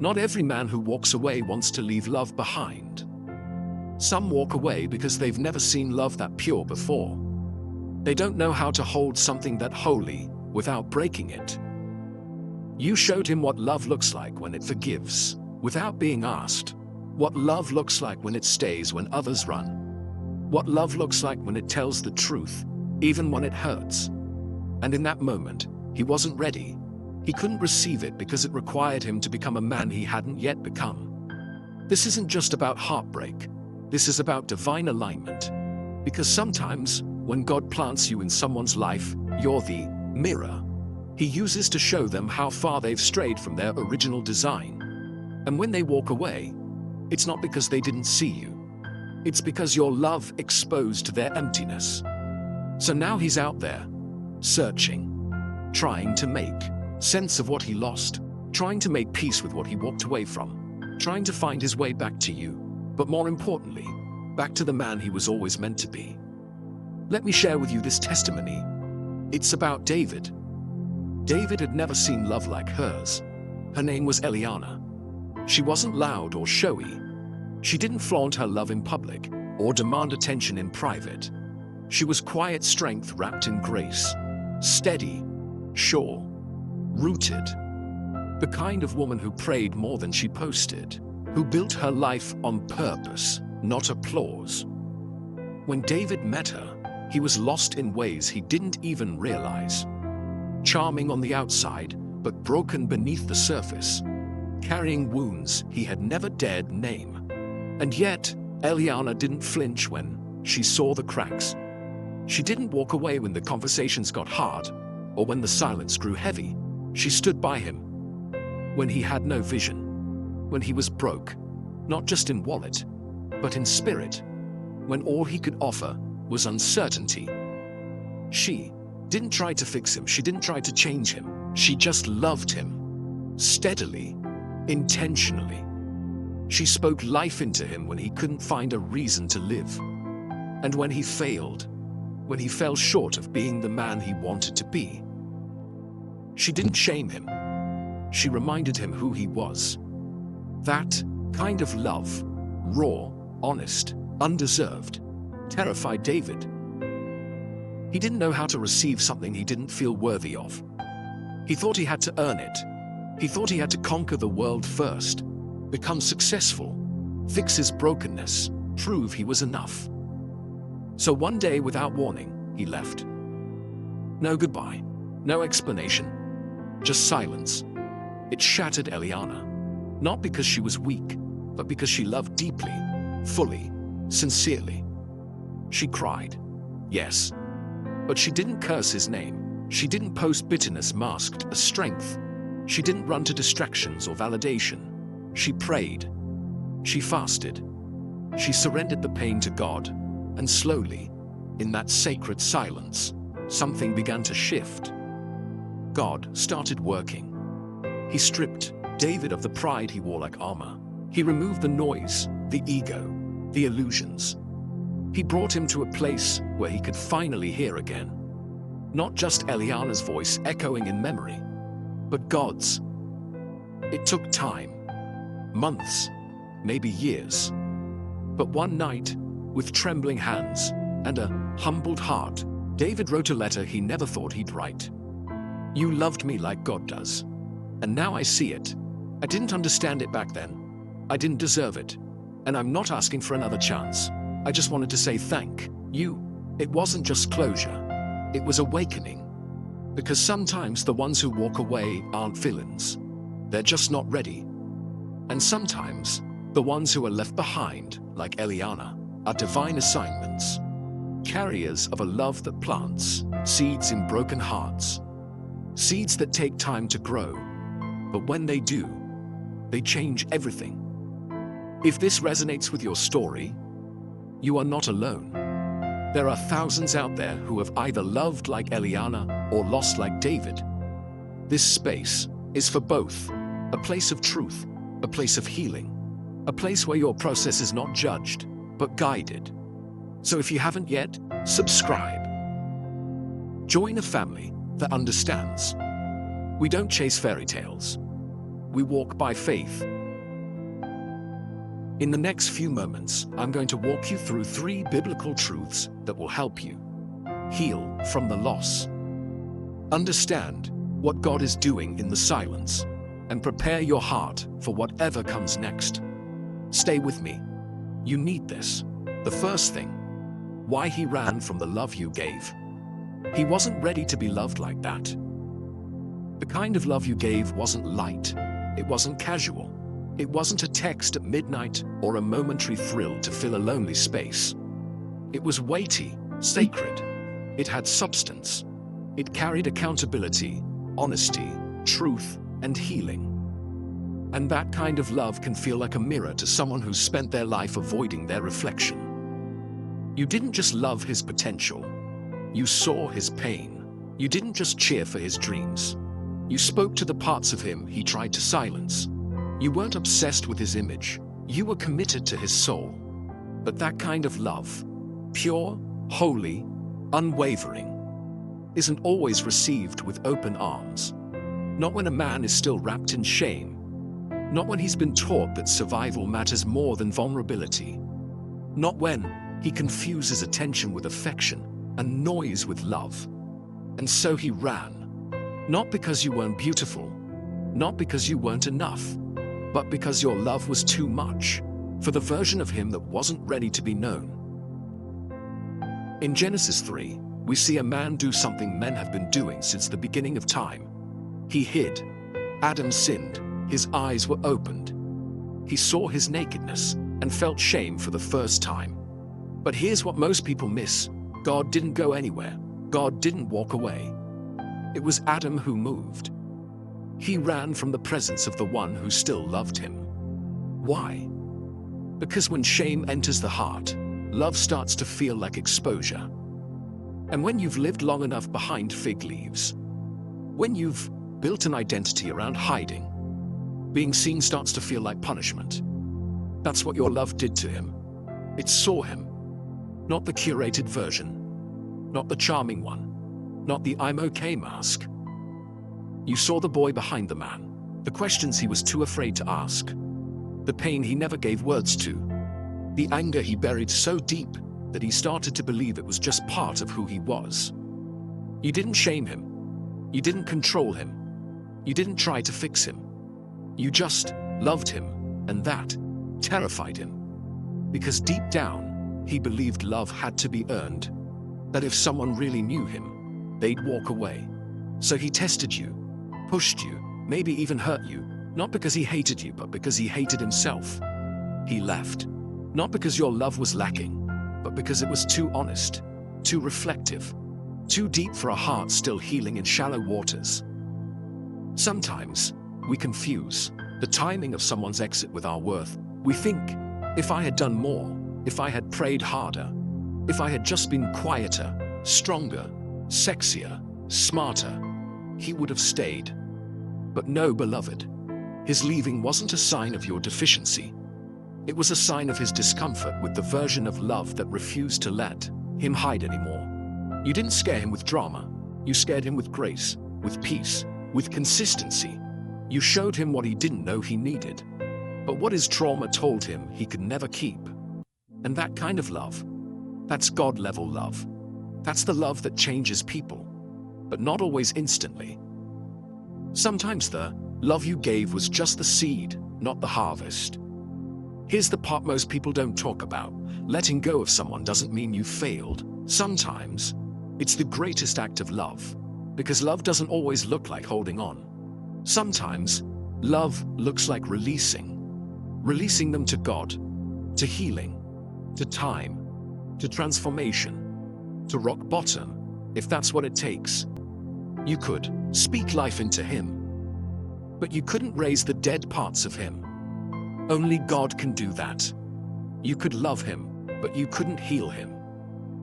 Not every man who walks away wants to leave love behind. Some walk away because they've never seen love that pure before. They don't know how to hold something that holy without breaking it. You showed him what love looks like when it forgives, without being asked. What love looks like when it stays when others run. What love looks like when it tells the truth, even when it hurts. And in that moment, he wasn't ready. He couldn't receive it because it required him to become a man he hadn't yet become. This isn't just about heartbreak. This is about divine alignment. Because sometimes, when God plants you in someone's life, you're the mirror He uses to show them how far they've strayed from their original design. And when they walk away, it's not because they didn't see you. It's because your love exposed their emptiness. So now he's out there, searching, trying to make sense of what he lost, trying to make peace with what he walked away from, trying to find his way back to you, but more importantly, back to the man he was always meant to be. Let me share with you this testimony. It's about David. David had never seen love like hers. Her name was Eliana. She wasn't loud or showy. She didn't flaunt her love in public or demand attention in private. She was quiet strength wrapped in grace, steady, sure, rooted. The kind of woman who prayed more than she posted, who built her life on purpose, not applause. When David met her, he was lost in ways he didn't even realize. Charming on the outside, but broken beneath the surface, carrying wounds he had never dared name. And yet, Eliana didn't flinch when she saw the cracks. She didn't walk away when the conversations got hard, or when the silence grew heavy. She stood by him when he had no vision, when he was broke, not just in wallet, but in spirit, when all he could offer was uncertainty. She didn't try to fix him, she didn't try to change him, she just loved him, steadily, intentionally. She spoke life into him when he couldn't find a reason to live. And when he failed, when he fell short of being the man he wanted to be, she didn't shame him. She reminded him who he was. That kind of love, raw, honest, undeserved, terrified David. He didn't know how to receive something he didn't feel worthy of. He thought he had to earn it. He thought he had to conquer the world first, become successful, fix his brokenness, prove he was enough. So one day, without warning, he left. No goodbye, no explanation, just silence. It shattered Eliana, not because she was weak, but because she loved deeply, fully, sincerely. She cried, yes, but she didn't curse his name. She didn't post bitterness masked as strength. She didn't run to distractions or validation. She prayed. She fasted. She surrendered the pain to God, and slowly, in that sacred silence, something began to shift. God started working. He stripped David of the pride he wore like armor. He removed the noise, the ego, the illusions. He brought him to a place where he could finally hear again. Not just Eliana's voice echoing in memory, but God's. It took time, months, maybe years. But one night, with trembling hands and a humbled heart, David wrote a letter he never thought he'd write. You loved me like God does. And now I see it. I didn't understand it back then. I didn't deserve it. And I'm not asking for another chance. I just wanted to say thank you. It wasn't just closure. It was awakening. Because sometimes the ones who walk away aren't villains. They're just not ready. And sometimes the ones who are left behind, like Eliana, are divine assignments. Carriers of a love that plants seeds in broken hearts. Seeds that take time to grow. But when they do, they change everything. If this resonates with your story, you are not alone. There are thousands out there who have either loved like Eliana or lost like David. This space is for both, a place of truth, a place of healing, a place where your process is not judged, but guided. So if you haven't yet, subscribe. Join a family that understands. We don't chase fairy tales. we walk by faith. In the next few moments, I'm going to walk you through 3 biblical truths that will help you heal from the loss, understand what God is doing in the silence, and prepare your heart for whatever comes next. Stay with me. You need this. The first thing, why he ran from the love you gave. He wasn't ready to be loved like that. The kind of love you gave wasn't light. It wasn't casual. It wasn't a text at midnight or a momentary thrill to fill a lonely space. It was weighty, sacred. It had substance. It carried accountability, honesty, truth, and healing. And that kind of love can feel like a mirror to someone who's spent their life avoiding their reflection. You didn't just love his potential. You saw his pain. You didn't just cheer for his dreams. You spoke to the parts of him he tried to silence. You weren't obsessed with his image. You were committed to his soul. But that kind of love, pure, holy, unwavering, isn't always received with open arms. Not when a man is still wrapped in shame. Not when he's been taught that survival matters more than vulnerability. Not when he confuses attention with affection and noise with love. And so he ran. Not because you weren't beautiful, not because you weren't enough, but because your love was too much for the version of him that wasn't ready to be known. In Genesis 3, we see a man do something men have been doing since the beginning of time. He hid. Adam sinned. His eyes were opened. He saw his nakedness and felt shame for the first time. But here's what most people miss. God didn't go anywhere. God didn't walk away. It was Adam who moved. He ran from the presence of the one who still loved him. Why? Because when shame enters the heart, love starts to feel like exposure. And when you've lived long enough behind fig leaves, when you've built an identity around hiding, being seen starts to feel like punishment. That's what your love did to him. It saw him. Not the curated version, not the charming one, not the I'm okay mask. You saw the boy behind the man, the questions he was too afraid to ask, the pain he never gave words to, the anger he buried so deep that he started to believe it was just part of who he was. You didn't shame him. You didn't control him. You didn't try to fix him. You just loved him, and that terrified him. Because deep down, he believed love had to be earned, that if someone really knew him, they'd walk away. So he tested you, pushed you, maybe even hurt you, not because he hated you, but because he hated himself. He left, not because your love was lacking, but because it was too honest, too reflective, too deep for a heart still healing in shallow waters. Sometimes, we confuse the timing of someone's exit with our worth. We think, if I had done more, if I had prayed harder, if I had just been quieter, stronger, sexier, smarter, he would have stayed. But no, beloved, his leaving wasn't a sign of your deficiency. It was a sign of his discomfort with the version of love that refused to let him hide anymore. You didn't scare him with drama. You scared him with grace, with peace, with consistency. You showed him what he didn't know he needed, but what his trauma told him he could never keep. And that kind of love, that's God-level love. That's the love that changes people, but not always instantly. Sometimes the love you gave was just the seed, not the harvest. Here's the part most people don't talk about. Letting go of someone doesn't mean you failed. Sometimes, it's the greatest act of love, because love doesn't always look like holding on. Sometimes, love looks like releasing them to God, to healing, to time, to transformation, to rock bottom, if that's what it takes. You could speak life into him, but you couldn't raise the dead parts of him. Only God can do that. You could love him, but you couldn't heal him.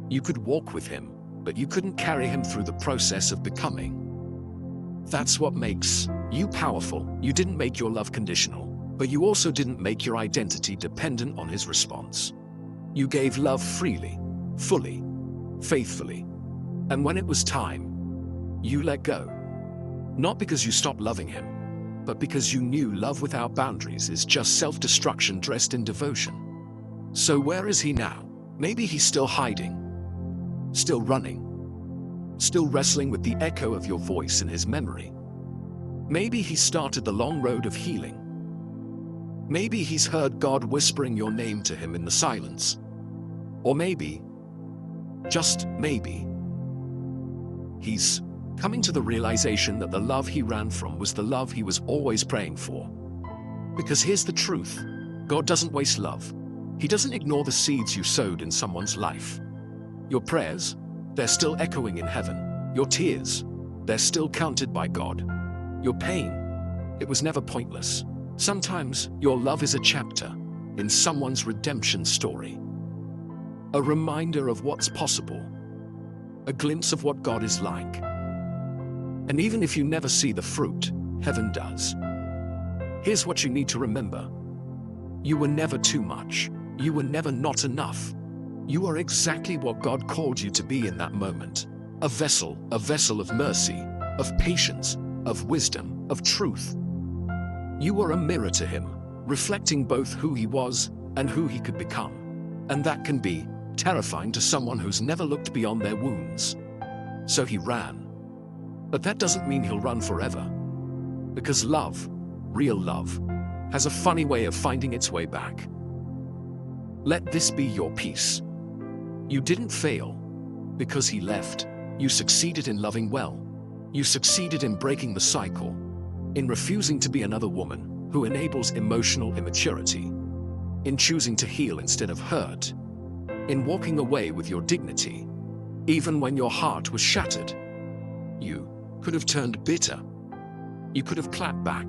You could walk with him, but you couldn't carry him through the process of becoming. That's what makes you powerful. You didn't make your love conditional, but you also didn't make your identity dependent on his response. You gave love freely, fully, faithfully. And when it was time, you let go. Not because you stopped loving him, but because you knew love without boundaries is just self-destruction dressed in devotion. So where is he now? Maybe he's still hiding, still running, still wrestling with the echo of your voice in his memory. Maybe he started the long road of healing. Maybe he's heard God whispering your name to him in the silence. Or maybe, just maybe, he's coming to the realization that the love he ran from was the love he was always praying for. Because here's the truth: God doesn't waste love. He doesn't ignore the seeds you sowed in someone's life. Your prayers, they're still echoing in heaven. Your tears, they're still counted by God. Your pain, it was never pointless. Sometimes your love is a chapter in someone's redemption story. A reminder of what's possible. A glimpse of what God is like. And even if you never see the fruit, heaven does. Here's what you need to remember. You were never too much. You were never not enough. You are exactly what God called you to be in that moment. A vessel of mercy, of patience, of wisdom, of truth. You are a mirror to him, reflecting both who he was and who he could become. And that can be terrifying to someone who's never looked beyond their wounds. So he ran. But that doesn't mean he'll run forever. Because love, real love, has a funny way of finding its way back. Let this be your peace. You didn't fail because he left. You succeeded in loving well. You succeeded in breaking the cycle, in refusing to be another woman who enables emotional immaturity, in choosing to heal instead of hurt, in walking away with your dignity, even when your heart was shattered. You could have turned bitter. You could have clapped back.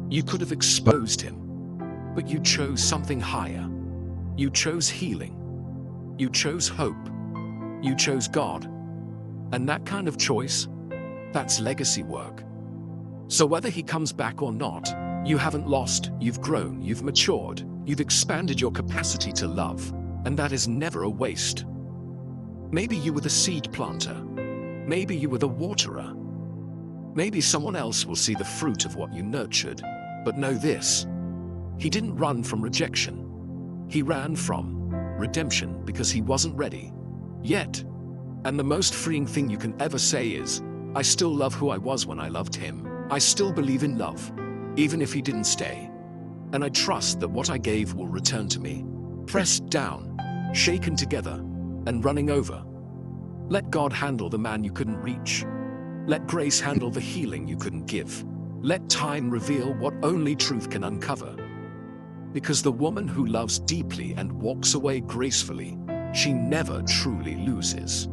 You could have exposed him. But you chose something higher. You chose healing. You chose hope. You chose God. And that kind of choice, that's legacy work. So whether he comes back or not, you haven't lost, you've grown, you've matured, you've expanded your capacity to love, and that is never a waste. Maybe you were the seed planter. Maybe you were the waterer. Maybe someone else will see the fruit of what you nurtured. But know this: he didn't run from rejection. He ran from redemption because he wasn't ready yet. And the most freeing thing you can ever say is, I still love who I was when I loved him. I still believe in love, even if he didn't stay. And I trust that what I gave will return to me, pressed down, shaken together, and running over. Let God handle the man you couldn't reach. Let grace handle the healing you couldn't give. Let time reveal what only truth can uncover. Because the woman who loves deeply and walks away gracefully, she never truly loses.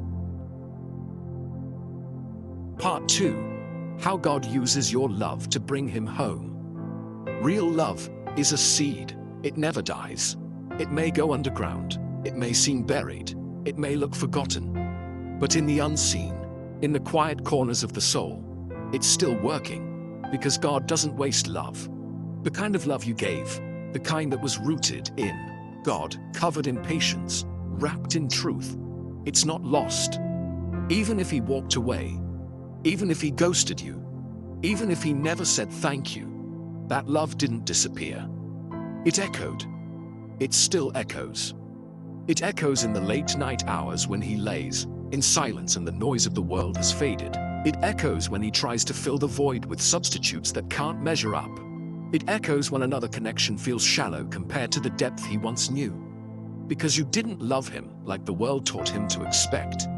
Part 2. How God uses your love to bring him home. Real love is a seed. It never dies. It may go underground. It may seem buried. It may look forgotten. But in the unseen, in the quiet corners of the soul, it's still working. Because God doesn't waste love. The kind of love you gave, the kind that was rooted in God, covered in patience, wrapped in truth. It's not lost. Even if he walked away, even if he ghosted you, even if he never said thank you, that love didn't disappear. It echoed. It still echoes. It echoes in the late night hours when he lays in silence and the noise of the world has faded. It echoes when he tries to fill the void with substitutes that can't measure up. It echoes when another connection feels shallow compared to the depth he once knew. Because you didn't love him like the world taught him to expect.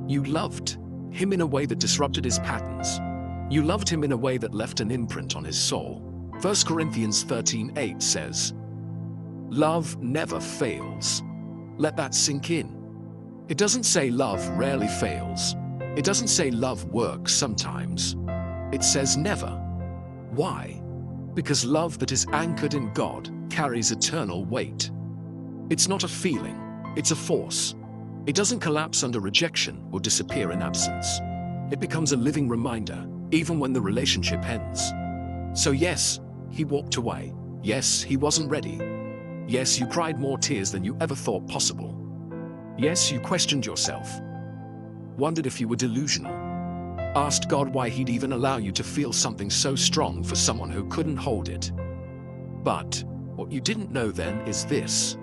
You loved him in a way that disrupted his patterns. You loved him in a way that left an imprint on his soul. 1 Corinthians 13:8 says, love never fails. Let that sink in. It doesn't say love rarely fails. It doesn't say love works sometimes. It says never. Why? Because love that is anchored in God carries eternal weight. It's not a feeling, it's a force. It doesn't collapse under rejection or disappear in absence. It becomes a living reminder, even when the relationship ends. So yes, he walked away. Yes, he wasn't ready. Yes, you cried more tears than you ever thought possible. Yes, you questioned yourself. Wondered if you were delusional. Asked God why he'd even allow you to feel something so strong for someone who couldn't hold it. But what you didn't know then is this: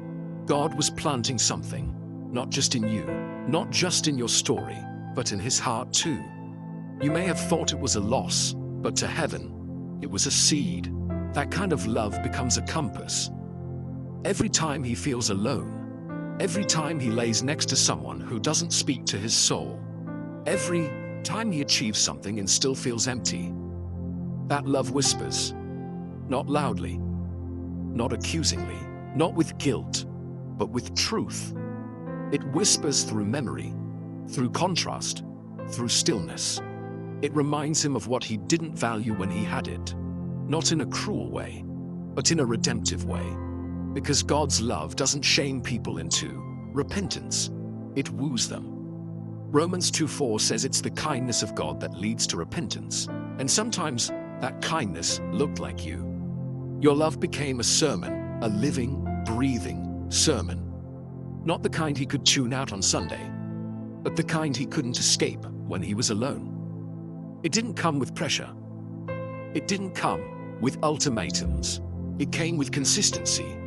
God was planting something, not just in you, not just in your story, but in his heart too. You may have thought it was a loss, but to heaven, it was a seed. That kind of love becomes a compass. Every time he feels alone, every time he lays next to someone who doesn't speak to his soul, every time he achieves something and still feels empty, that love whispers, not loudly, not accusingly, not with guilt, but with truth. It whispers through memory, through contrast, through stillness. It reminds him of what he didn't value when he had it, not in a cruel way, but in a redemptive way. Because God's love doesn't shame people into repentance, it woos them. Romans 2:4 says it's the kindness of God that leads to repentance, and sometimes that kindness looked like you. Your love became a sermon, a living, breathing sermon. Not the kind he could tune out on Sunday, but the kind he couldn't escape when he was alone. It didn't come with pressure. It didn't come with ultimatums. It came with consistency.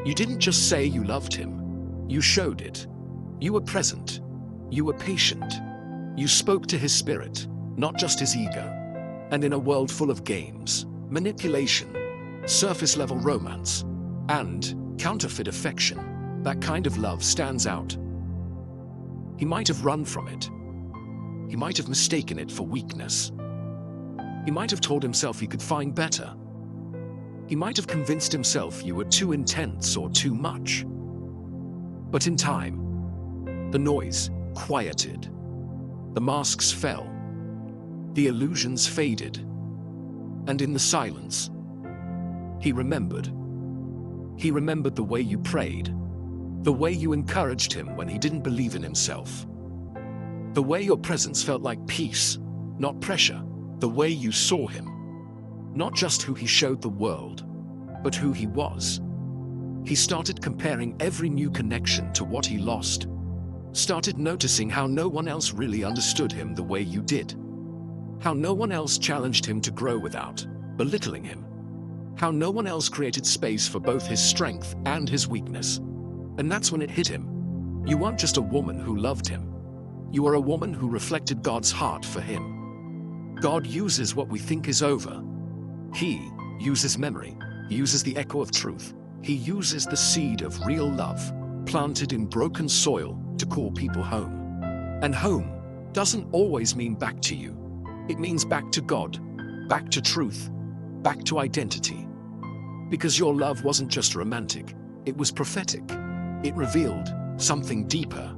You didn't just say you loved him. You showed it. You were present. You were patient. You spoke to his spirit, not just his ego. And in a world full of games, manipulation, surface-level romance, and counterfeit affection, that kind of love stands out. He might have run from it. He might have mistaken it for weakness. He might have told himself he could find better. He might have convinced himself you were too intense or too much. But in time, the noise quieted. The masks fell. The illusions faded. And in the silence, he remembered. He remembered the way you prayed, the way you encouraged him when he didn't believe in himself, the way your presence felt like peace, not pressure, the way you saw him, not just who he showed the world, but who he was. He started comparing every new connection to what he lost, started noticing how no one else really understood him the way you did, how no one else challenged him to grow without belittling him, how no one else created space for both his strength and his weakness. And that's when it hit him. You weren't just a woman who loved him. You are a woman who reflected God's heart for him. God uses what we think is over. He uses memory. He uses the echo of truth. He uses the seed of real love, planted in broken soil, to call people home. And home doesn't always mean back to you. It means back to God, back to truth, back to identity. Because your love wasn't just romantic, it was prophetic. It revealed something deeper.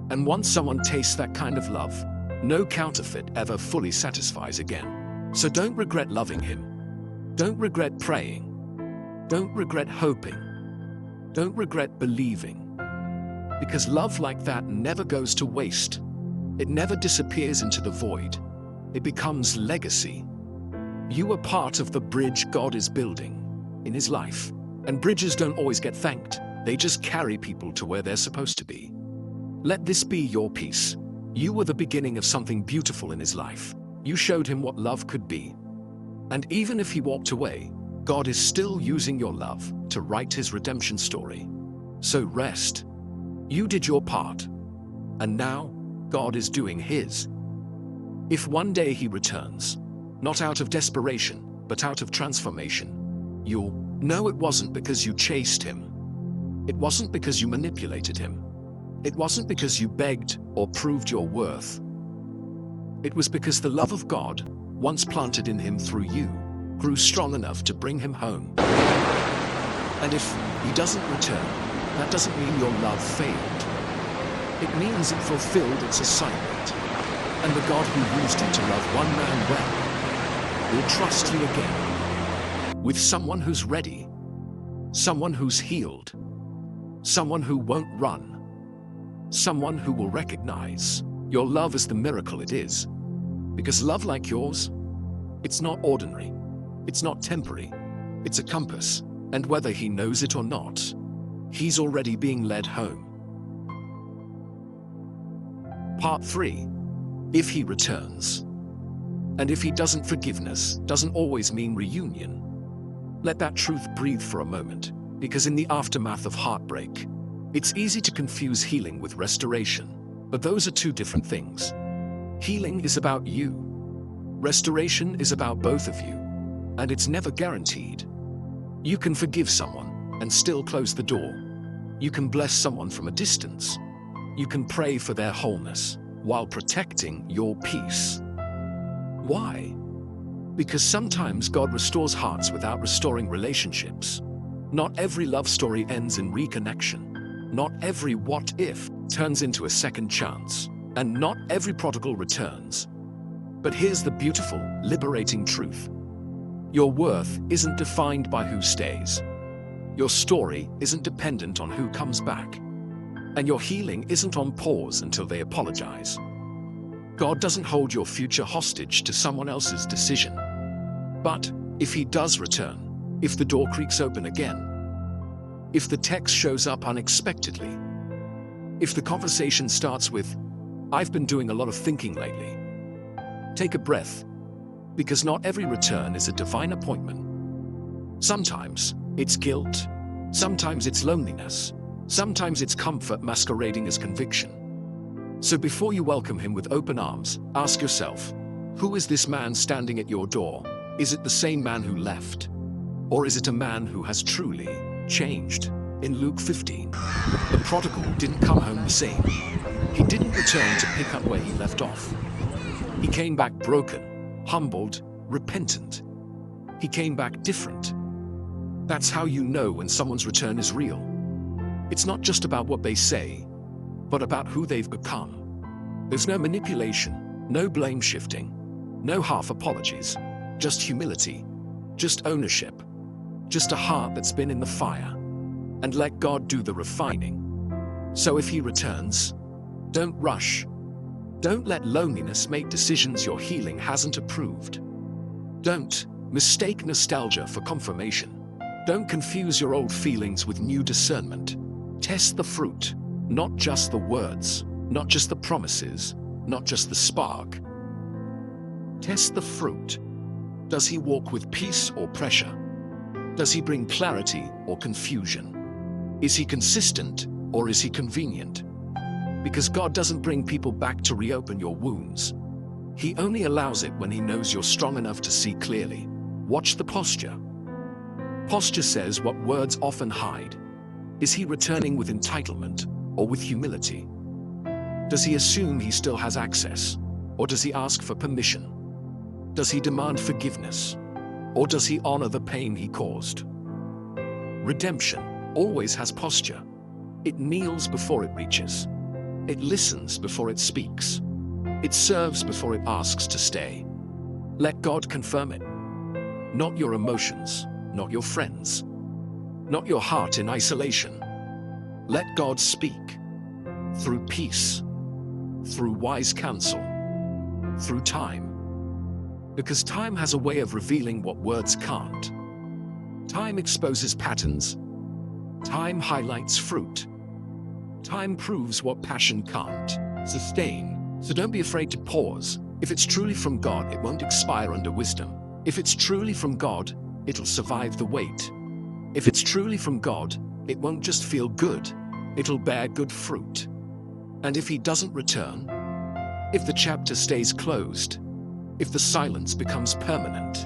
And once someone tastes that kind of love, no counterfeit ever fully satisfies again. So don't regret loving him. Don't regret praying. Don't regret hoping. Don't regret believing. Because love like that never goes to waste. It never disappears into the void. It becomes legacy. You are part of the bridge God is building in his life. And bridges don't always get thanked. They just carry people to where they're supposed to be. Let this be your piece. You were the beginning of something beautiful in his life. You showed him what love could be. And even if he walked away, God is still using your love to write his redemption story. So rest. You did your part. And now, God is doing his. If one day he returns, not out of desperation, but out of transformation, you'll know it wasn't because you chased him. It wasn't because you manipulated him. It wasn't because you begged or proved your worth. It was because the love of God, once planted in him through you, grew strong enough to bring him home. And if he doesn't return, that doesn't mean your love failed. It means it fulfilled its assignment. And the God who used it to love one man well will trust you again with someone who's ready, someone who's healed, someone who won't run, someone who will recognize your love as the miracle it is. Because love like yours, it's not ordinary, it's not temporary, it's a compass. And whether he knows it or not, he's already being led home. Part 3. If he returns. And if he doesn't, forgiveness doesn't always mean reunion. Let that truth breathe for a moment, because in the aftermath of heartbreak, it's easy to confuse healing with restoration, but those are two different things. Healing is about you. Restoration is about both of you, and it's never guaranteed. You can forgive someone and still close the door. You can bless someone from a distance. You can pray for their wholeness while protecting your peace. Why? Because sometimes God restores hearts without restoring relationships. Not every love story ends in reconnection. Not every what if turns into a second chance. And not every prodigal returns. But here's the beautiful, liberating truth. Your worth isn't defined by who stays. Your story isn't dependent on who comes back. And your healing isn't on pause until they apologize. God doesn't hold your future hostage to someone else's decision. But if he does return, if the door creaks open again, if the text shows up unexpectedly, if the conversation starts with, "I've been doing a lot of thinking lately," take a breath, because not every return is a divine appointment. Sometimes it's guilt, sometimes it's loneliness, sometimes it's comfort masquerading as conviction. So before you welcome him with open arms, ask yourself, who is this man standing at your door? Is it the same man who left? Or is it a man who has truly changed? In Luke 15, the prodigal didn't come home the same. He didn't return to pick up where he left off. He came back broken, humbled, repentant. He came back different. That's how you know when someone's return is real. It's not just about what they say, but about who they've become. There's no manipulation, no blame shifting, no half apologies, just humility, just ownership, just a heart that's been in the fire. And let God do the refining. So if he returns, don't rush. Don't let loneliness make decisions your healing hasn't approved. Don't mistake nostalgia for confirmation. Don't confuse your old feelings with new discernment. Test the fruit, not just the words, not just the promises, not just the spark. Test the fruit. Does he walk with peace or pressure? Does he bring clarity or confusion? Is he consistent or is he convenient? Because God doesn't bring people back to reopen your wounds. He only allows it when he knows you're strong enough to see clearly. Watch the posture. Posture says what words often hide. Is he returning with entitlement or with humility? Does he assume he still has access, or does he ask for permission? Does he demand forgiveness, or does he honor the pain he caused? Redemption always has posture. It kneels before it reaches. It listens before it speaks. It serves before it asks to stay. Let God confirm it. Not your emotions, not your friends, not your heart in isolation. Let God speak. Through peace, through wise counsel, through time. Because time has a way of revealing what words can't. Time exposes patterns. Time highlights fruit. Time proves what passion can't sustain. So don't be afraid to pause. If it's truly from God, it won't expire under wisdom. If it's truly from God, it'll survive the wait. If it's truly from God, it won't just feel good. It'll bear good fruit. And if he doesn't return, if the chapter stays closed, if the silence becomes permanent,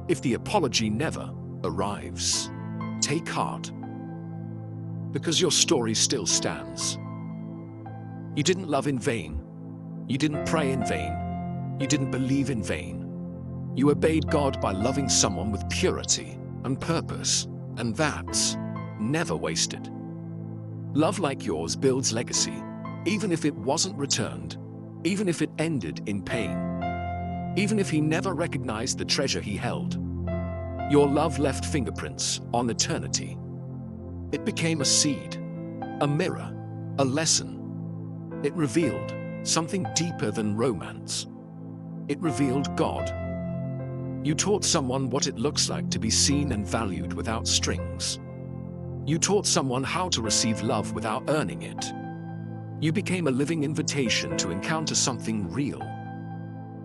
if the apology never arrives, take heart. Because your story still stands. You didn't love in vain. You didn't pray in vain. You didn't believe in vain. You obeyed God by loving someone with purity and purpose, and that's never wasted. Love like yours builds legacy, even if it wasn't returned, even if it ended in pain, even if he never recognized the treasure he held. Your love left fingerprints on eternity. It became a seed, a mirror, a lesson. It revealed something deeper than romance. It revealed God. You taught someone what it looks like to be seen and valued without strings. You taught someone how to receive love without earning it. You became a living invitation to encounter something real.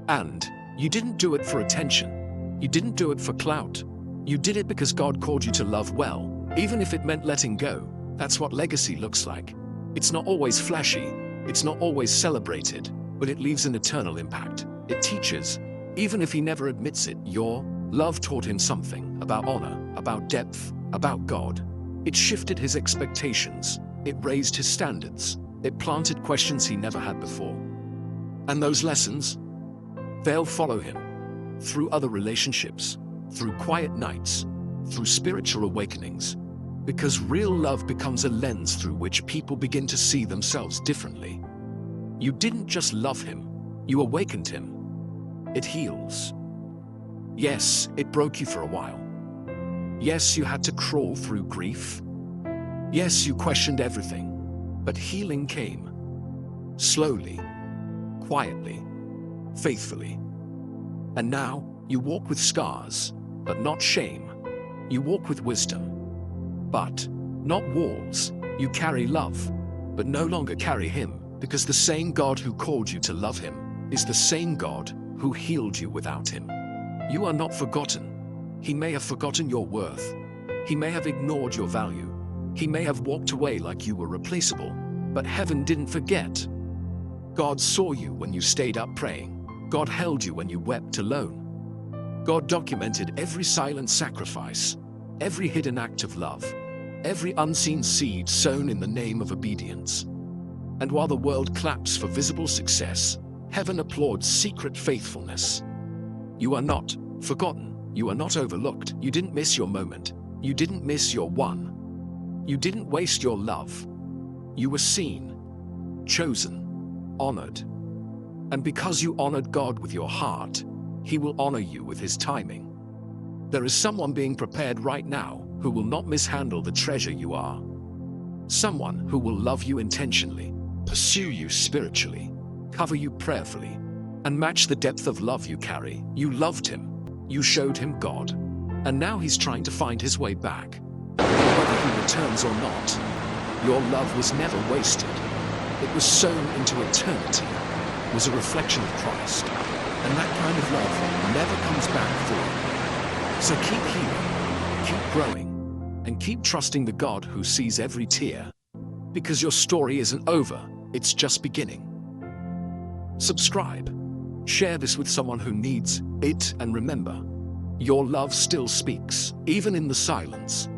And You didn't do it for attention. You didn't do it for clout. You did it because God called you to love well, even if it meant letting go. That's what legacy looks like. It's not always flashy. It's not always celebrated, but it leaves an eternal impact. It teaches, even if he never admits it. Your love taught him something about honor, about depth, about God. It shifted his expectations. It raised his standards. It planted questions he never had before. And those lessons, they'll follow him through other relationships, through quiet nights, through spiritual awakenings, because real love becomes a lens through which people begin to see themselves differently. You didn't just love him, you awakened him. It heals. Yes, it broke you for a while. Yes, you had to crawl through grief. Yes, you questioned everything, but healing came. Slowly, quietly, faithfully. And now, you walk with scars, but not shame. You walk with wisdom, but not walls. You carry love, but no longer carry him, because the same God who called you to love him is the same God who healed you without him. You are not forgotten. He may have forgotten your worth. He may have ignored your value. He may have walked away like you were replaceable, but heaven didn't forget. God saw you when you stayed up praying. God held you when you wept alone. God documented every silent sacrifice, every hidden act of love, every unseen seed sown in the name of obedience. And while the world claps for visible success, heaven applauds secret faithfulness. You are not forgotten. You are not overlooked. You didn't miss your moment. You didn't miss your one. You didn't waste your love. You were seen, chosen, honored. And because you honored God with your heart, he will honor you with his timing. There is someone being prepared right now who will not mishandle the treasure you are. Someone who will love you intentionally, pursue you spiritually, cover you prayerfully, and match the depth of love you carry. You loved him. You showed him God. And now he's trying to find his way back. Whether he returns or not, your love was never wasted. It was sown into eternity, was a reflection of Christ. And that kind of love never comes back void. So keep healing, keep growing, and keep trusting the God who sees every tear. Because your story isn't over, it's just beginning. Subscribe. Share this with someone who needs it, and remember, your love still speaks, even in the silence.